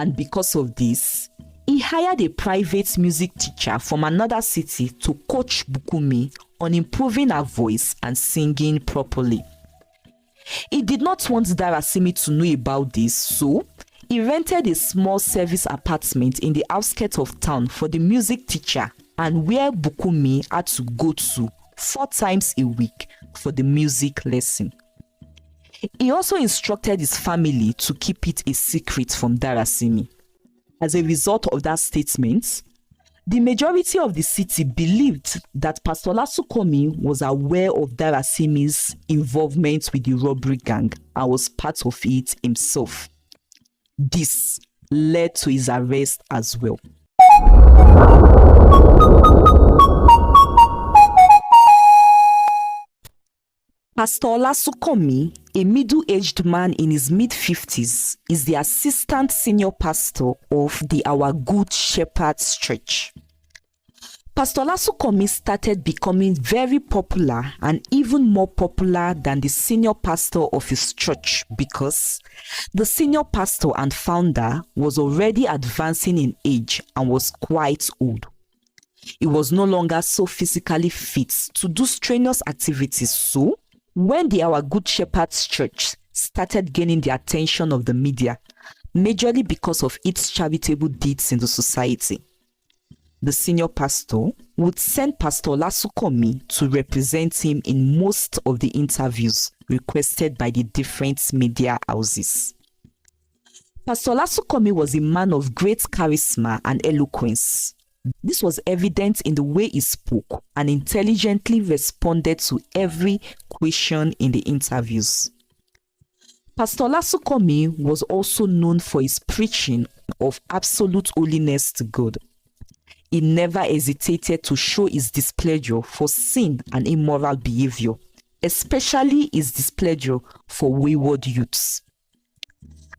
And because of this, he hired a private music teacher from another city to coach Bukumi on improving her voice and singing properly. He did not want Darasimi to know about this, so he rented a small service apartment in the outskirts of town for the music teacher, and where Bukumi had to go to 4 times a week for the music lesson. He also instructed his family to keep it a secret from Darasimi. As a result of that statement, the majority of the city believed that Pastor Lasukomi was aware of Darasimi's involvement with the robbery gang and was part of it himself. This led to his arrest as well. Pastor Lasukomi, a middle-aged man in his mid-50s, is the assistant senior pastor of the Our Good Shepherd's Church. Pastor Lasukomi started becoming very popular and even more popular than the senior pastor of his church because the senior pastor and founder was already advancing in age and was quite old. He was no longer so physically fit to do strenuous activities, so when the Our Good Shepherd's Church started gaining the attention of the media, majorly because of its charitable deeds in the society, the senior pastor would send Pastor Lasukomi to represent him in most of the interviews requested by the different media houses. Pastor Lasukomi was a man of great charisma and eloquence. This was evident in the way he spoke and intelligently responded to every question in the interviews. Pastor Lasukomi was also known for his preaching of absolute holiness to God. He never hesitated to show his displeasure for sin and immoral behavior, especially his displeasure for wayward youths.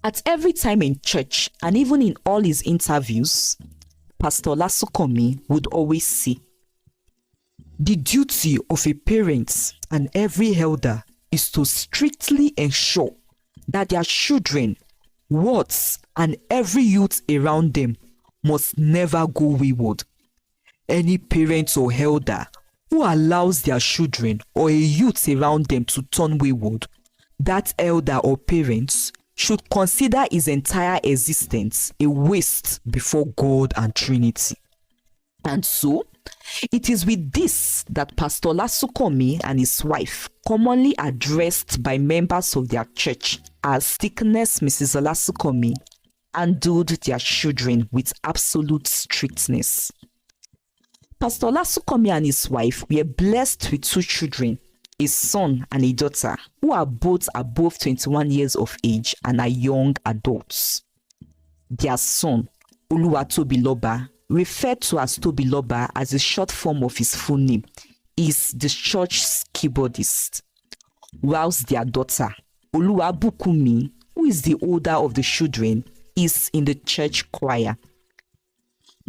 At every time in church and even in all his interviews, Pastor Lasukomi would always say, "The duty of a parent and every elder is to strictly ensure that their children, wards, and every youth around them must never go wayward. Any parent or elder who allows their children or a youth around them to turn wayward, that elder or parent should consider his entire existence a waste before God and Trinity." And so, it is with this that Pastor Lasukomi and his wife, commonly addressed by members of their church as Deaconess Mrs. Lasukomi, handled their children with absolute strictness. Pastor Lasukomi and his wife were blessed with 2 children, a son and a daughter, who are both above 21 years of age and are young adults. Their son, Oluwatobiloba, referred to as Tobiloba as a short form of his full name, is the church's keyboardist, whilst their daughter, Oluwabukumi, who is the older of the children, is in the church choir.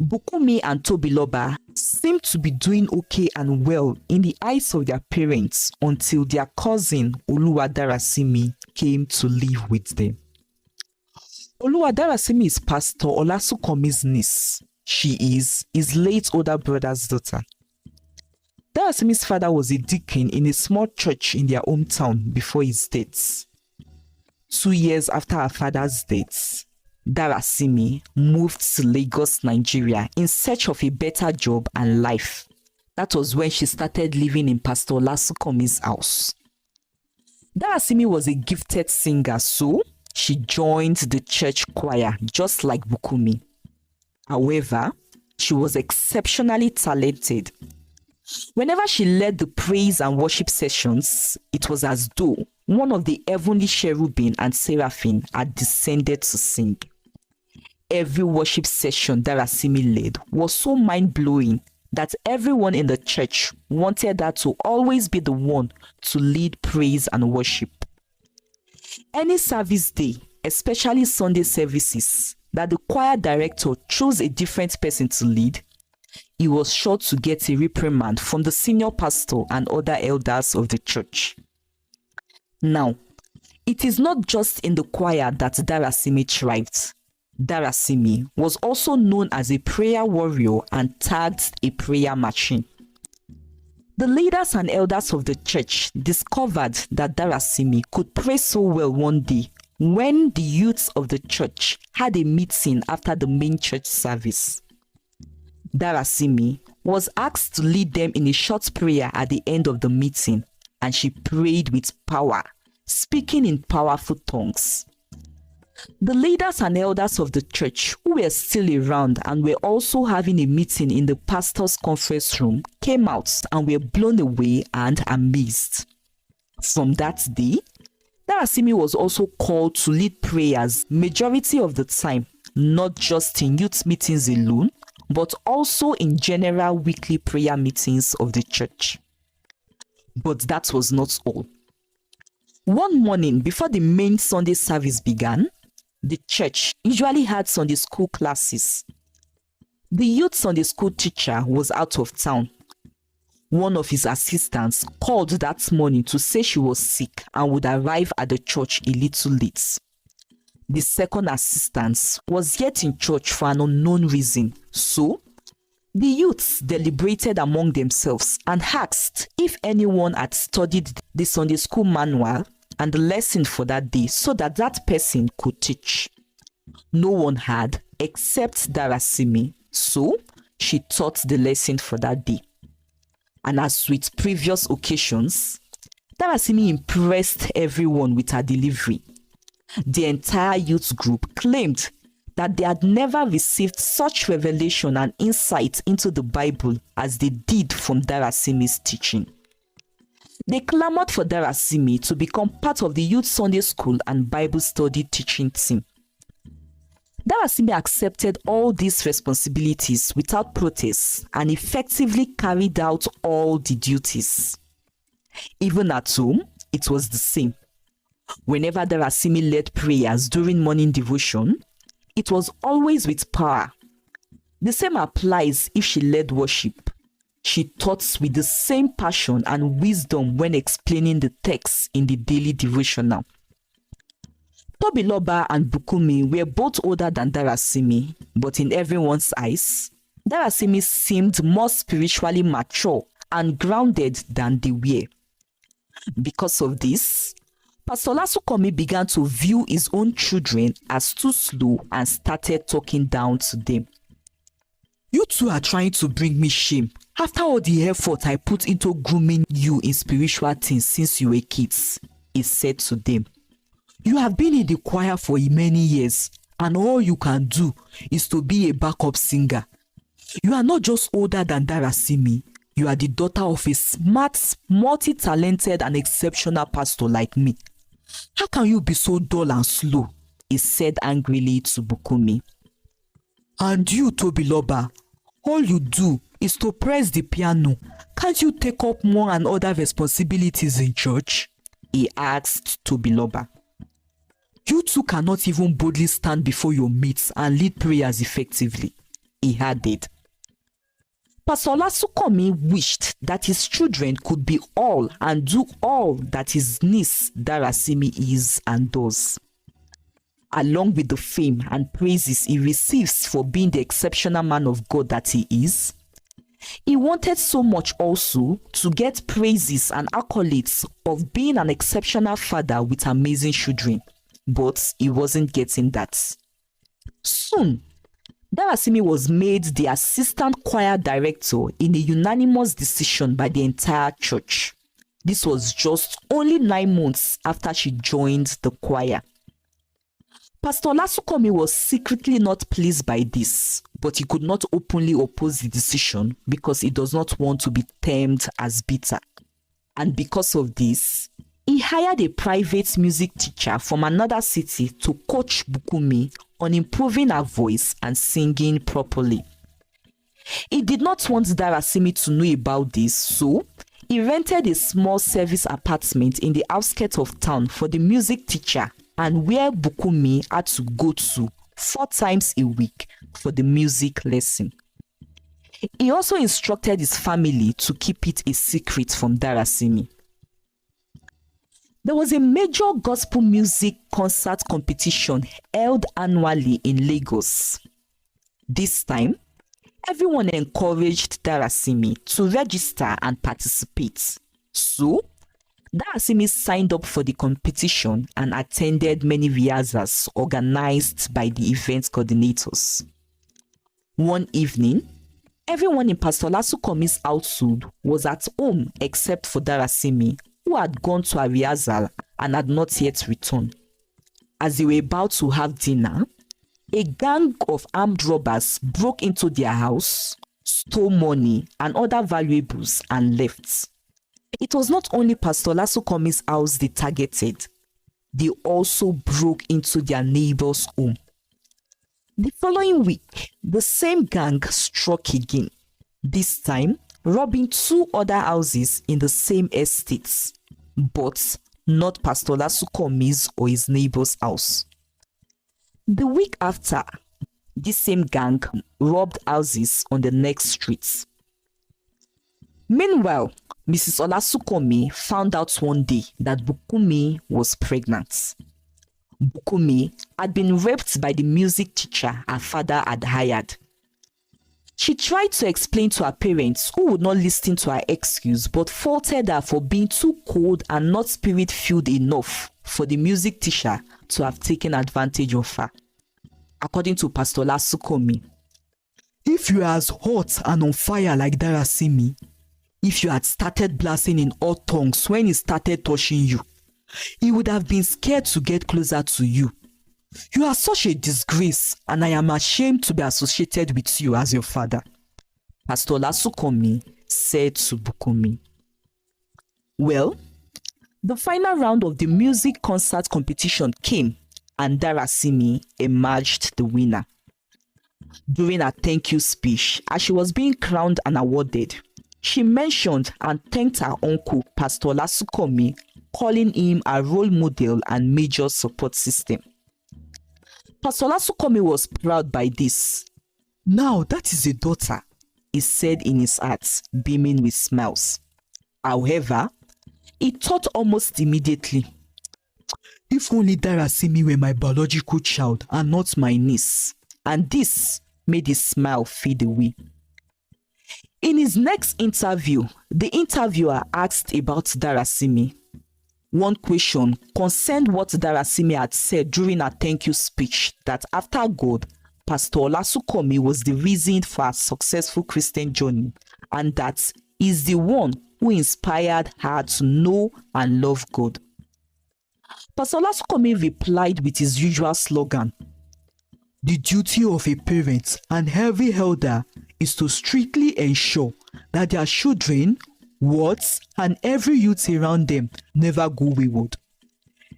Bukumi and Tobiloba seem to be doing okay and well in the eyes of their parents until their cousin Oluwadarasimi came to live with them. Oluwadarasimi is Pastor Olasukomi's niece. She is his late older brother's daughter. Darasimi's father was a deacon in a small church in their hometown before his death. 2 years after her father's death, Darasimi moved to Lagos, Nigeria in search of a better job and life. That was when she started living in Pastor Lasukomi's house. Darasimi was a gifted singer, so she joined the church choir just like Bukumi. However, she was exceptionally talented. Whenever she led the praise and worship sessions, it was as though one of the heavenly cherubim and seraphim had descended to sing. Every worship session Darasimi led was so mind-blowing that everyone in the church wanted her to always be the one to lead praise and worship. Any service day, especially Sunday services, that the choir director chose a different person to lead, he was sure to get a reprimand from the senior pastor and other elders of the church. Now, it is not just in the choir that Darasimi thrived. Darasimi was also known as a prayer warrior and tagged a prayer machine. The leaders and elders of the church discovered that Darasimi could pray so well one day when the youths of the church had a meeting after the main church service. Darasimi was asked to lead them in a short prayer at the end of the meeting, and she prayed with power, speaking in powerful tongues. The leaders and elders of the church, who were still around and were also having a meeting in the pastor's conference room, came out and were blown away and amazed. From that day, Darasimi was also called to lead prayers majority of the time, not just in youth meetings alone, but also in general weekly prayer meetings of the church. But that was not all. One morning before the main Sunday service began, the church usually had Sunday school classes. The youth Sunday school teacher was out of town. One of his assistants called that morning to say she was sick and would arrive at the church a little late. The second assistant was yet in church for an unknown reason, so the youths deliberated among themselves and asked if anyone had studied the Sunday school manual and the lesson for that day so that that person could teach. No one had except Darasimi, so she taught the lesson for that day. And as with previous occasions, Darasimi impressed everyone with her delivery. The entire youth group claimed that they had never received such revelation and insight into the Bible as they did from Darasimi's teaching. They clamored for Darasimi to become part of the youth Sunday school and Bible study teaching team. Darasimi accepted all these responsibilities without protest and effectively carried out all the duties. Even at home, it was the same. Whenever Darasimi led prayers during morning devotion, it was always with power. The same applies if she led worship. She taught with the same passion and wisdom when explaining the text in the daily devotional. Tobiloba and Bukumi were both older than Darasimi, but in everyone's eyes, Darasimi seemed more spiritually mature and grounded than they were. Because of this, Pastor Lasukomi began to view his own children as too slow and started talking down to them. "You two are trying to bring me shame after all the effort I put into grooming you in spiritual things since you were kids," he said to them. "You have been in the choir for many years, and all you can do is to be a backup singer. You are not just older than Darasimi, you are the daughter of a smart, multi-talented and exceptional pastor like me. How can you be so dull and slow?" he said angrily to Bukumi. "And you, Tobiloba, all you do is to press the piano. Can't you take up more and other responsibilities in church?" he asked Tobiloba. "You two cannot even boldly stand before your mates and lead prayers effectively," he added. Pastor Lasukomi wished that his children could be all and do all that his niece Darasimi is and does. Along with the fame and praises he receives for being the exceptional man of God that he is, he wanted so much also to get praises and accolades of being an exceptional father with amazing children, but he wasn't getting that. Soon, Darasimi was made the assistant choir director in a unanimous decision by the entire church. This was just only 9 months after she joined the choir. Pastor Lasukomi was secretly not pleased by this, but he could not openly oppose the decision because he does not want to be termed as bitter. And because of this, he hired a private music teacher from another city to coach Bukumi on improving her voice and singing properly. He did not want Darasimi to know about this, so he rented a small service apartment in the outskirts of town for the music teacher and where Bukumi had to go to 4 times a week for the music lesson. He also instructed his family to keep it a secret from Darasimi. There was a major gospel music concert competition held annually in Lagos. This time, everyone encouraged Darasimi to register and participate. So, Darasimi signed up for the competition and attended many rehearsals organized by the event coordinators. One evening, everyone in Pastor Lasukomi's household was at home except for Darasimi, who had gone to a rehearsal and had not yet returned. As they were about to have dinner, a gang of armed robbers broke into their house, stole money and other valuables and left. It was not only Pastor Lasukomi's house they targeted, they also broke into their neighbor's home. The following week, the same gang struck again, this time robbing 2 other houses in the same estates, but not Pastor Lasukomi's or his neighbor's house. The week after, this same gang robbed houses on the next streets. Meanwhile, Mrs. Olasukomi found out one day that Bukumi was pregnant. Bukumi had been raped by the music teacher her father had hired. She tried to explain to her parents, who would not listen to her excuse but faulted her for being too cold and not spirit-filled enough for the music teacher to have taken advantage of her. According to Pastor Lasukomi, if you are as hot and on fire like Darasimi, if you had started blasting in hot tongues when he started touching you, he would have been scared to get closer to you. You are such a disgrace, and I am ashamed to be associated with you as your father, Pastor Lasukomi said to Bukumi. Well, the final round of the music concert competition came, and Darasimi emerged the winner. During her thank you speech, as she was being crowned and awarded, she mentioned and thanked her uncle, Pastor Lasukomi, calling him a role model and major support system. Pastor Lasukomi was proud by this. Now that is a daughter, he said in his heart, beaming with smiles. However, he thought almost immediately, if only Darasimi were my biological child and not my niece. And this made his smile fade away. In his next interview, the interviewer asked about Darasimi. One question concerned what Darasimi had said during her thank you speech, that after God, Pastor Olasukomi was the reason for her successful Christian journey, and that he is the one who inspired her to know and love God. Pastor Olasukomi replied with his usual slogan, "The duty of a parent and every elder is to strictly ensure that their children, wards, and every youth around them never go wayward.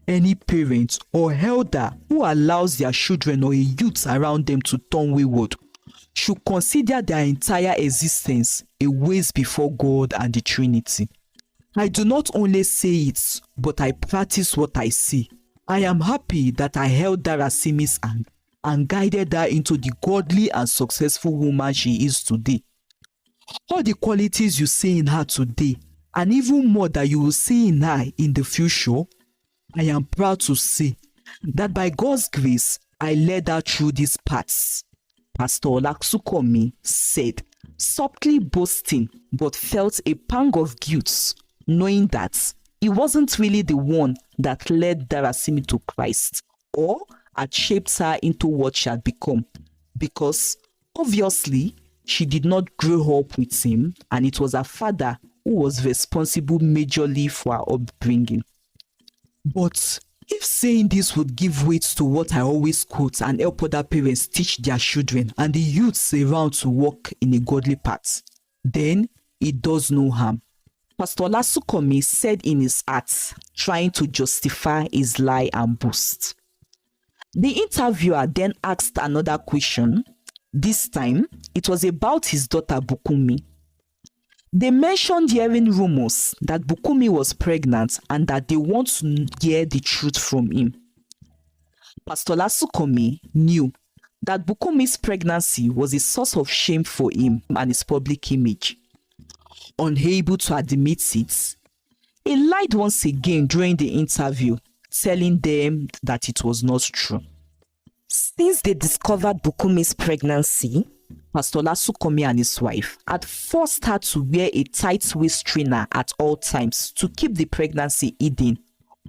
Any parent or elder who allows their children or a youth around them to turn wayward should consider their entire existence a waste before God and the Trinity. I do not only say it, but I practice what I say. I am happy that I held Darasimi's hand and guided her into the godly and successful woman she is today. All the qualities you see in her today, and even more that you will see in her in the future, I am proud to say that by God's grace, I led her through these paths," Pastor Olasukomi said, subtly boasting, but felt a pang of guilt, knowing that he wasn't really the one that led Darasimi to Christ or had shaped her into what she had become, because obviously she did not grow up with him, and it was her father who was responsible majorly for her upbringing. But if saying this would give weight to what I always quote and help other parents teach their children and the youths around to walk in a godly path, then it does no harm, Pastor Olasukomi said in his heart, trying to justify his lie and boast. The interviewer then asked another question. This time, it was about his daughter Bukumi. They mentioned hearing rumors that Bukumi was pregnant and that they want to hear the truth from him. Pastor Lasukomi knew that Bukumi's pregnancy was a source of shame for him and his public image. Unable to admit it, He lied once again during the interview, telling them that it was not true. Since they discovered Bukumi's pregnancy, Pastor Lasukomi and his wife had forced her to wear a tight waist trainer at all times to keep the pregnancy hidden,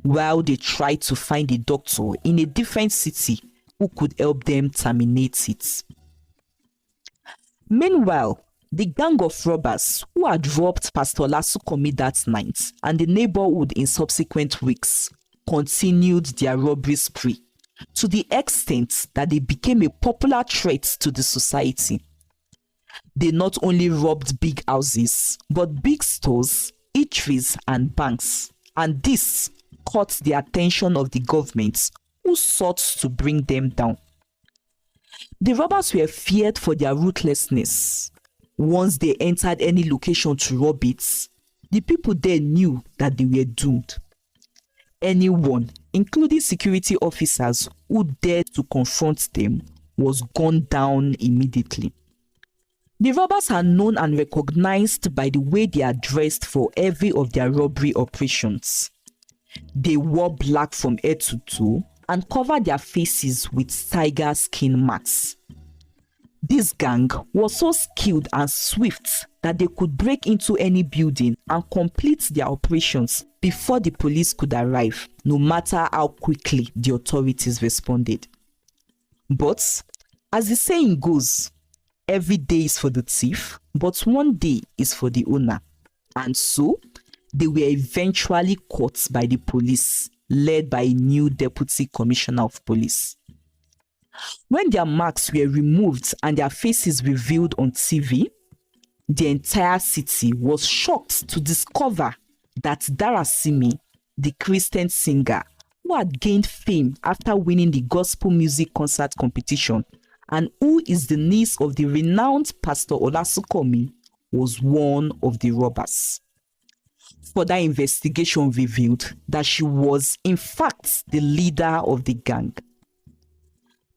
while they tried to find a doctor in a different city who could help them terminate it. Meanwhile, the gang of robbers who had robbed Pastor Lasukomi that night and the neighborhood in subsequent weeks continued their robbery spree to the extent that they became a popular threat to the society. They not only robbed big houses, but big stores, eateries, and banks, and this caught the attention of the government, who sought to bring them down. The robbers were feared for their ruthlessness. Once they entered any location to rob it, the people there knew that they were doomed. Anyone, including security officers who dared to confront them, was gunned down immediately. The robbers are known and recognized by the way they are dressed for every of their robbery operations. They wore black from head to toe and covered their faces with tiger skin masks. This gang was so skilled and swift that they could break into any building and complete their operations before the police could arrive, no matter how quickly the authorities responded. But, as the saying goes, every day is for the thief, but one day is for the owner. And so, they were eventually caught by the police, led by a new deputy commissioner of police. When their masks were removed and their faces revealed on TV, the entire city was shocked to discover that Darasimi, the Christian singer who had gained fame after winning the gospel music concert competition and who is the niece of the renowned Pastor Olasukomi, was one of the robbers. Further investigation revealed that she was, in fact, the leader of the gang.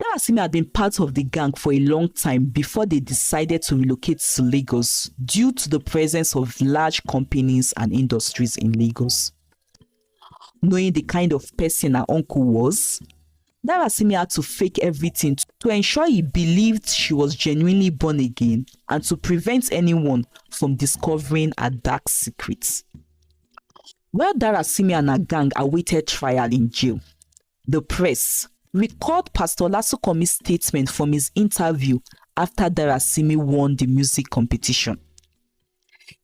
Darasimi had been part of the gang for a long time before they decided to relocate to Lagos due to the presence of large companies and industries in Lagos. Knowing the kind of person her uncle was, Darasimi had to fake everything to ensure he believed she was genuinely born again and to prevent anyone from discovering her dark secrets. While Darasimi and her gang awaited trial in jail, the press recalled Pastor Lasukomi's statement from his interview after Darasimi won the music competition.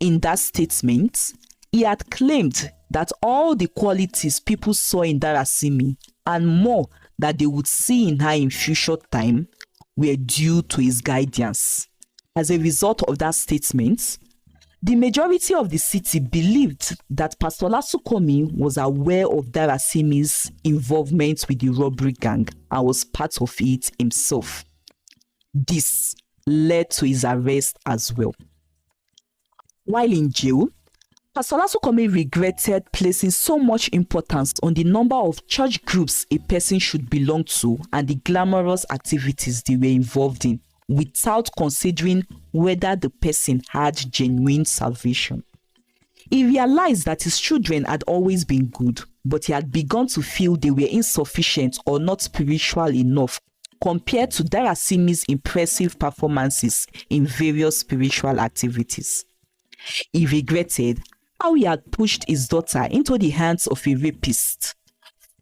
In that statement, he had claimed that all the qualities people saw in Darasimi and more that they would see in her in future time were due to his guidance. As a result of that statement, the majority of the city believed that Pastor Lasukomi was aware of Darasimi's involvement with the robbery gang and was part of it himself. This led to his arrest as well. While in jail, Pastor Lasukomi regretted placing so much importance on the number of church groups a person should belong to and the glamorous activities they were involved in, without considering whether the person had genuine salvation. He realized that his children had always been good, but he had begun to feel they were insufficient or not spiritual enough compared to Darasimi's impressive performances in various spiritual activities. He regretted how he had pushed his daughter into the hands of a rapist,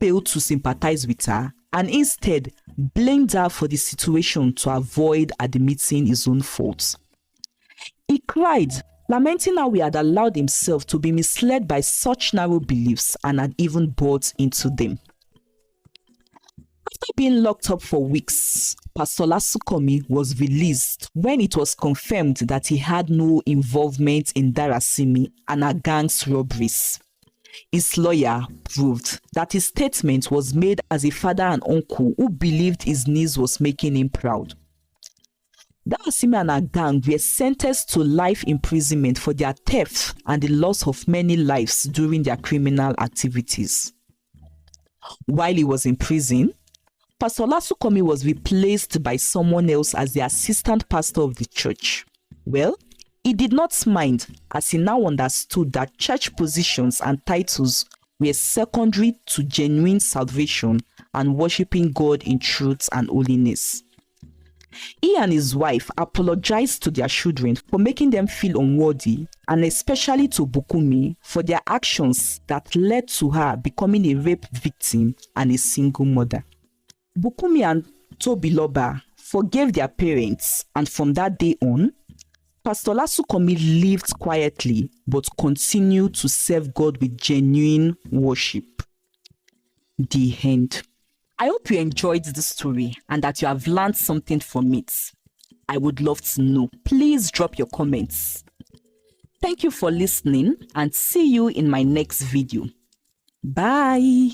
failed to sympathize with her, and instead blamed her for the situation to avoid admitting his own faults. He cried, lamenting how he had allowed himself to be misled by such narrow beliefs and had even bought into them. After being locked up for weeks, Pastor Lasukomi was released when it was confirmed that he had no involvement in Darasimi and her gang's robberies. His lawyer proved that his statement was made as a father and uncle who believed his niece was making him proud. Darasimi and her gang were sentenced to life imprisonment for their theft and the loss of many lives during their criminal activities. While he was in prison, Pastor Lasukomi was replaced by someone else as the assistant pastor of the church. Well, He did not mind, as he now understood that church positions and titles were secondary to genuine salvation and worshiping God in truth and holiness. He and his wife apologized to their children for making them feel unworthy, and especially to Bukumi for their actions that led to her becoming a rape victim and a single mother. Bukumi and Tobiloba forgave their parents, and from that day on, Pastor Lasukomi lived quietly but continued to serve God with genuine worship. The end. I hope you enjoyed this story and that you have learned something from it. I would love to know. Please drop your comments. Thank you for listening and see you in my next video. Bye.